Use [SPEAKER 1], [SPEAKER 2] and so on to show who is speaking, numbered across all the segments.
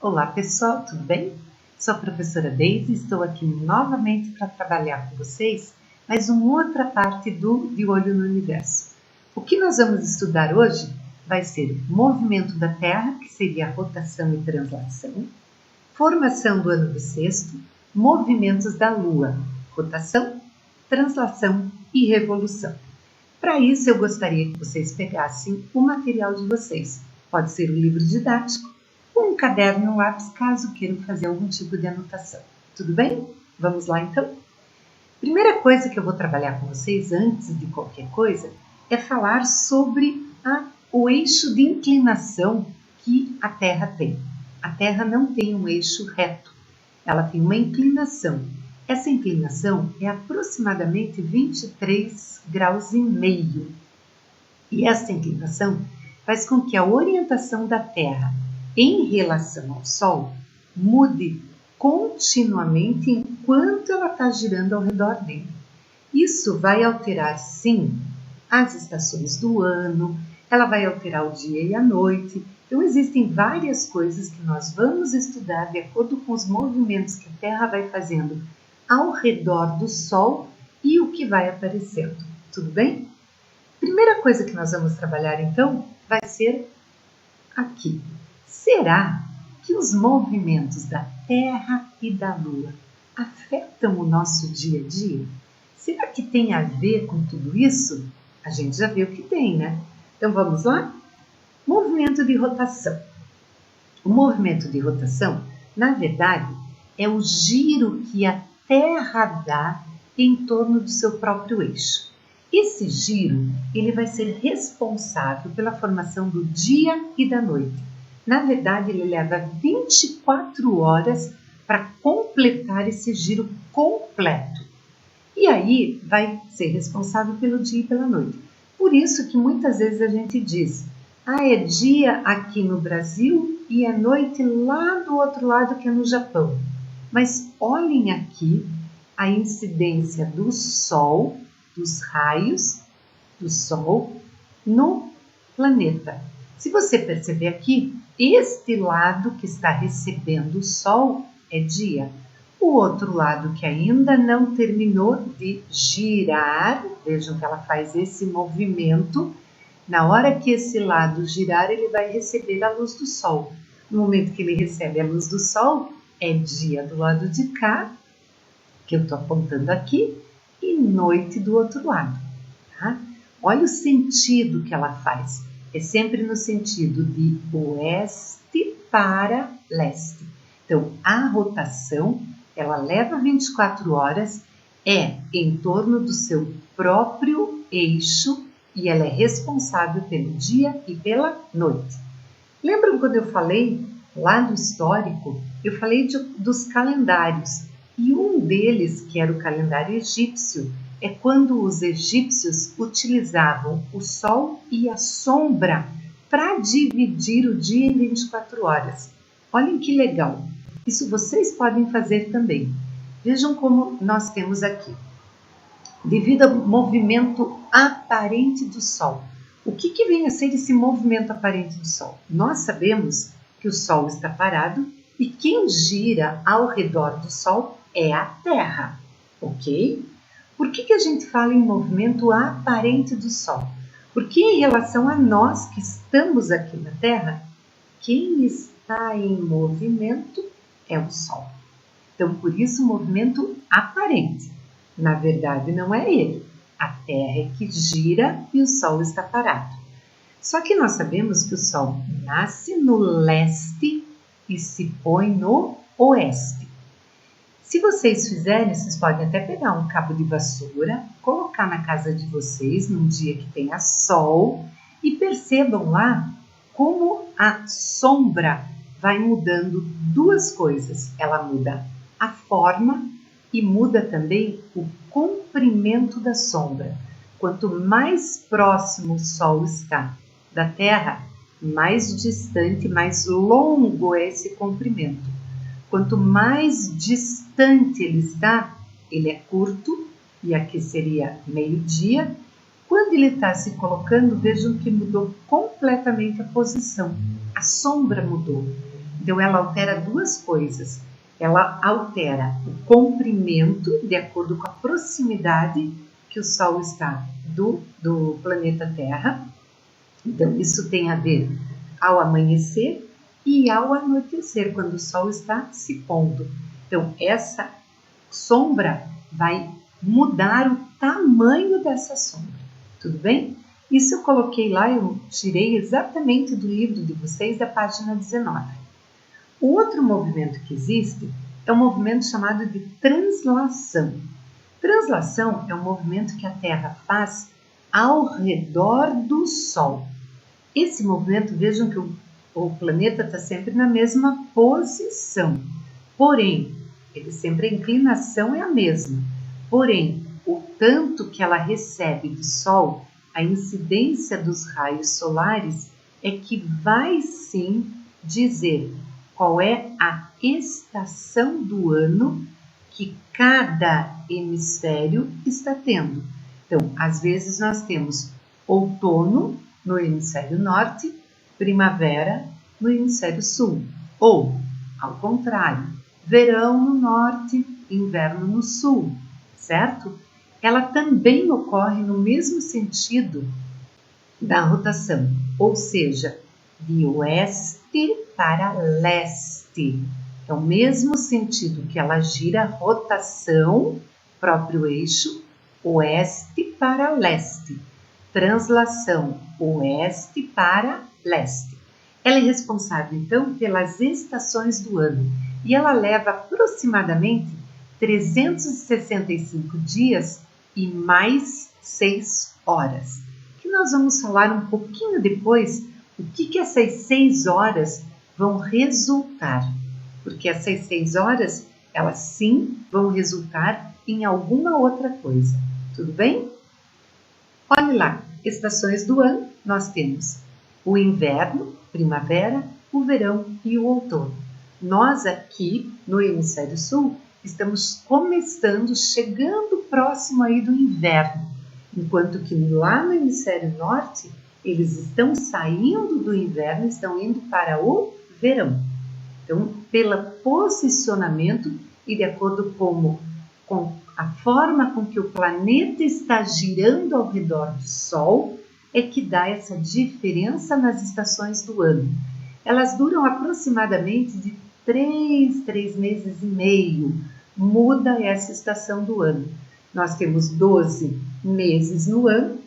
[SPEAKER 1] Olá pessoal, tudo bem? Sou a professora Deise e estou aqui novamente para trabalhar com vocês mais uma outra parte do De Olho no Universo. O que nós vamos estudar hoje vai ser o movimento da Terra, que seria a rotação e translação, formação do ano bissexto, movimentos da Lua, rotação, translação e revolução. Para isso eu gostaria que vocês pegassem o material de vocês. Pode ser um livro didático, ou um caderno e um lápis, caso queiram fazer algum tipo de anotação. Tudo bem? Vamos lá então? Primeira coisa que eu vou trabalhar com vocês, antes de qualquer coisa, é falar sobre o eixo de inclinação que a Terra tem. A Terra não tem um eixo reto, ela tem uma inclinação. Essa inclinação é aproximadamente 23,5 graus. E essa inclinação faz com que a orientação da Terra em relação ao Sol mude continuamente enquanto ela está girando ao redor dele. Isso vai alterar, sim, as estações do ano, ela vai alterar o dia e a noite. Então, existem várias coisas que nós vamos estudar de acordo com os movimentos que a Terra vai fazendo ao redor do Sol e o que vai aparecendo. Tudo bem? Primeira coisa que nós vamos trabalhar, então, vai ser aqui. Será que os movimentos da Terra e da Lua afetam o nosso dia a dia? Será que tem a ver com tudo isso? A gente já viu que tem, né? Então vamos lá? Movimento de rotação. O movimento de rotação, na verdade, é o giro que a Terra dá em torno do seu próprio eixo. Esse giro, ele vai ser responsável pela formação do dia e da noite. Na verdade, ele leva 24 horas para completar esse giro completo. E aí vai ser responsável pelo dia e pela noite. Por isso que muitas vezes a gente diz, é dia aqui no Brasil e é noite lá do outro lado, que é no Japão. Mas olhem aqui a incidência do Sol, dos raios do Sol no planeta. Se você perceber aqui, este lado que está recebendo o Sol é dia. O outro lado que ainda não terminou de girar, vejam que ela faz esse movimento. Na hora que esse lado girar, ele vai receber a luz do Sol. No momento que ele recebe a luz do Sol, é dia do lado de cá, que eu estou apontando aqui, e noite do outro lado. Tá? Olha o sentido que ela faz. É sempre no sentido de oeste para leste. Então, a rotação, ela leva 24 horas, é em torno do seu próprio eixo e ela é responsável pelo dia e pela noite. Lembram quando eu falei lá no histórico, eu falei dos calendários e um deles, que era o calendário egípcio, é quando os egípcios utilizavam o Sol e a sombra para dividir o dia em 24 horas. Olhem que legal! Isso vocês podem fazer também. Vejam como nós temos aqui. Devido ao movimento aparente do Sol. O que vem a ser esse movimento aparente do Sol? Nós sabemos que o Sol está parado e quem gira ao redor do Sol é a Terra, ok? Por que a gente fala em movimento aparente do Sol? Porque em relação a nós que estamos aqui na Terra, quem está em movimento é o Sol. Então, por isso, o movimento aparente. Na verdade, não é ele. A Terra é que gira e o Sol está parado. Só que nós sabemos que o Sol nasce no leste e se põe no oeste. Se vocês fizerem, vocês podem até pegar um cabo de vassoura, colocar na casa de vocês num dia que tenha sol e percebam lá como a sombra vai mudando duas coisas. Ela muda a forma e muda também o comprimento da sombra. Quanto mais próximo o Sol está da Terra, mais distante, mais longo é esse comprimento. Quanto mais distante ele está, ele é curto, e aqui seria meio-dia. Quando ele está se colocando, vejam que mudou completamente a posição. A sombra mudou. Então, ela altera duas coisas. Ela altera o comprimento de acordo com a proximidade que o Sol está do planeta Terra. Então, isso tem a ver ao amanhecer e ao anoitecer, quando o Sol está se pondo. Então, essa sombra vai mudar o tamanho dessa sombra. Tudo bem? Isso eu coloquei lá, eu tirei exatamente do livro de vocês, da página 19. O outro movimento que existe é um movimento chamado de translação. Translação é um movimento que a Terra faz ao redor do Sol. Esse movimento, vejam que o planeta está sempre na mesma posição, porém, a inclinação é a mesma, porém, o tanto que ela recebe do Sol, a incidência dos raios solares, é que vai sim dizer qual é a estação do ano que cada hemisfério está tendo. Então, às vezes nós temos outono no hemisfério norte, primavera no hemisfério sul, ou, ao contrário, verão no norte, inverno no sul, certo? Ela também ocorre no mesmo sentido da rotação, ou seja, de oeste para leste. É o mesmo sentido que ela gira, rotação, próprio eixo, oeste para leste. Translação, oeste para leste. Ela é responsável, então, pelas estações do ano e ela leva aproximadamente 365 dias e mais 6 horas, que nós vamos falar um pouquinho depois o que essas 6 horas vão resultar, porque essas 6 horas, elas sim vão resultar em alguma outra coisa, tudo bem? Olhe lá, estações do ano, nós temos o inverno, primavera, o verão e o outono. Nós aqui no hemisfério sul estamos começando, chegando próximo aí do inverno, enquanto que lá no hemisfério norte eles estão saindo do inverno, estão indo para o verão. Então, pelo posicionamento e de acordo com a forma com que o planeta está girando ao redor do Sol, é que dá essa diferença nas estações do ano. Elas duram aproximadamente de 3 meses e meio, muda essa estação do ano. Nós temos 12 meses no ano,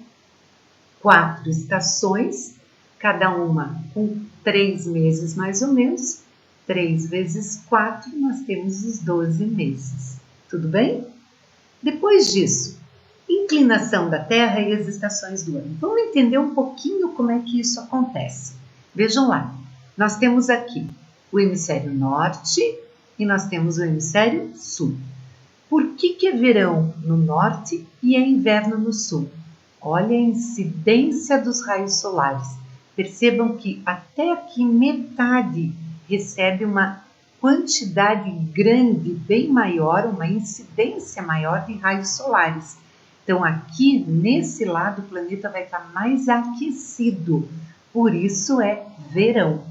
[SPEAKER 1] 4 estações, cada uma com 3 meses mais ou menos. 3 vezes 4, nós temos os 12 meses. Tudo bem? Depois disso, inclinação da Terra e as estações do ano. Vamos entender um pouquinho como é que isso acontece. Vejam lá, nós temos aqui o hemisfério norte e nós temos o hemisfério sul. Por que é verão no norte e é inverno no sul? Olha a incidência dos raios solares. Percebam que até aqui metade recebe uma quantidade grande, bem maior, uma incidência maior de raios solares. Então, aqui nesse lado o planeta vai estar mais aquecido, por isso é verão.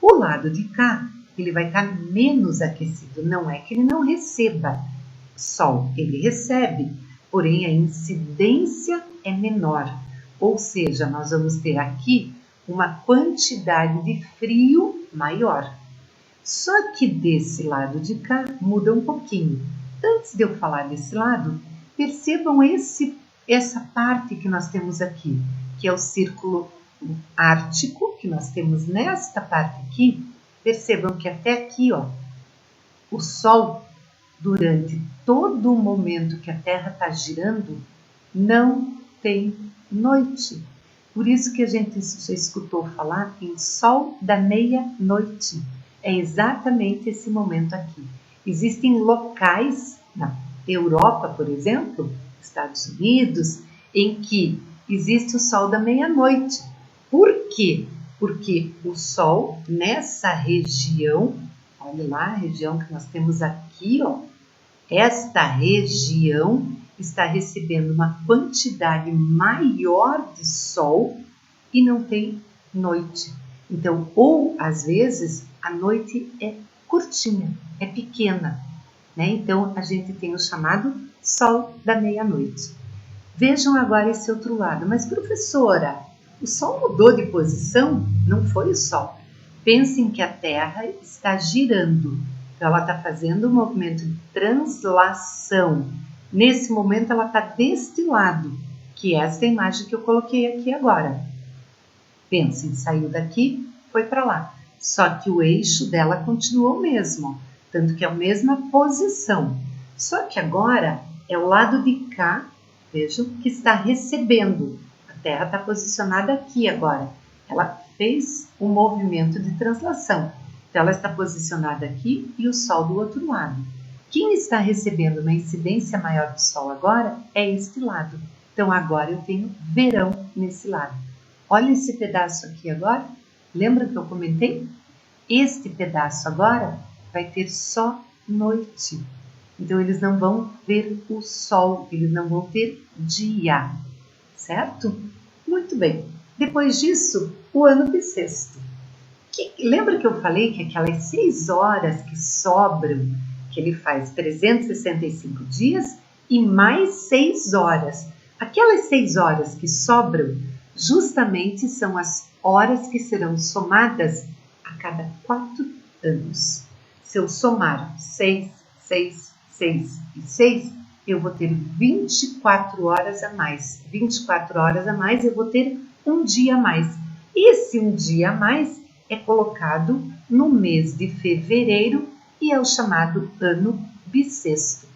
[SPEAKER 1] O lado de cá, ele vai estar menos aquecido, não é que ele não receba sol, ele recebe, porém a incidência é menor, ou seja, nós vamos ter aqui uma quantidade de frio maior. Só que desse lado de cá muda um pouquinho. Antes de eu falar desse lado, percebam essa parte que nós temos aqui, que é o círculo ártico, que nós temos nesta parte aqui. Percebam que até aqui, ó, o Sol, durante todo o momento que a Terra está girando, não tem noite. Por isso que a gente já escutou falar em Sol da meia-noite. É exatamente esse momento aqui. Existem locais, na Europa, por exemplo, Estados Unidos, em que existe o Sol da meia-noite. Por quê? Porque o Sol, nessa região, olha lá a região que nós temos aqui, ó, esta região está recebendo uma quantidade maior de Sol e não tem noite. Então, ou às vezes a noite é curtinha, é pequena, né? Então a gente tem o chamado sol da meia-noite. Vejam agora esse outro lado. Mas professora, o sol mudou de posição? Não foi o sol. Pensem que a Terra está girando. Então ela está fazendo um movimento de translação. Nesse momento ela está deste lado, que é essa imagem que eu coloquei aqui agora. Pensem, saiu daqui, foi para lá. Só que o eixo dela continuou o mesmo, tanto que é a mesma posição. Só que agora é o lado de cá, vejam, que está recebendo. A Terra está posicionada aqui agora. Ela fez um movimento de translação. Então ela está posicionada aqui e o Sol do outro lado. Quem está recebendo uma incidência maior do Sol agora é este lado. Então agora eu tenho verão nesse lado. Olha esse pedaço aqui agora. Lembra que eu comentei? Este pedaço agora vai ter só noite. Então eles não vão ver o sol, eles não vão ter dia, certo? Muito bem. Depois disso, o ano bissexto. Lembra que eu falei que aquelas 6 horas que sobram, que ele faz 365 dias e mais 6 horas. Aquelas 6 horas que sobram justamente são as horas que serão somadas a cada 4 anos. Se eu somar 6, 6, 6 e 6, eu vou ter 24 horas a mais. 24 horas a mais, eu vou ter um dia a mais. Esse um dia a mais é colocado no mês de fevereiro e é o chamado ano bissexto.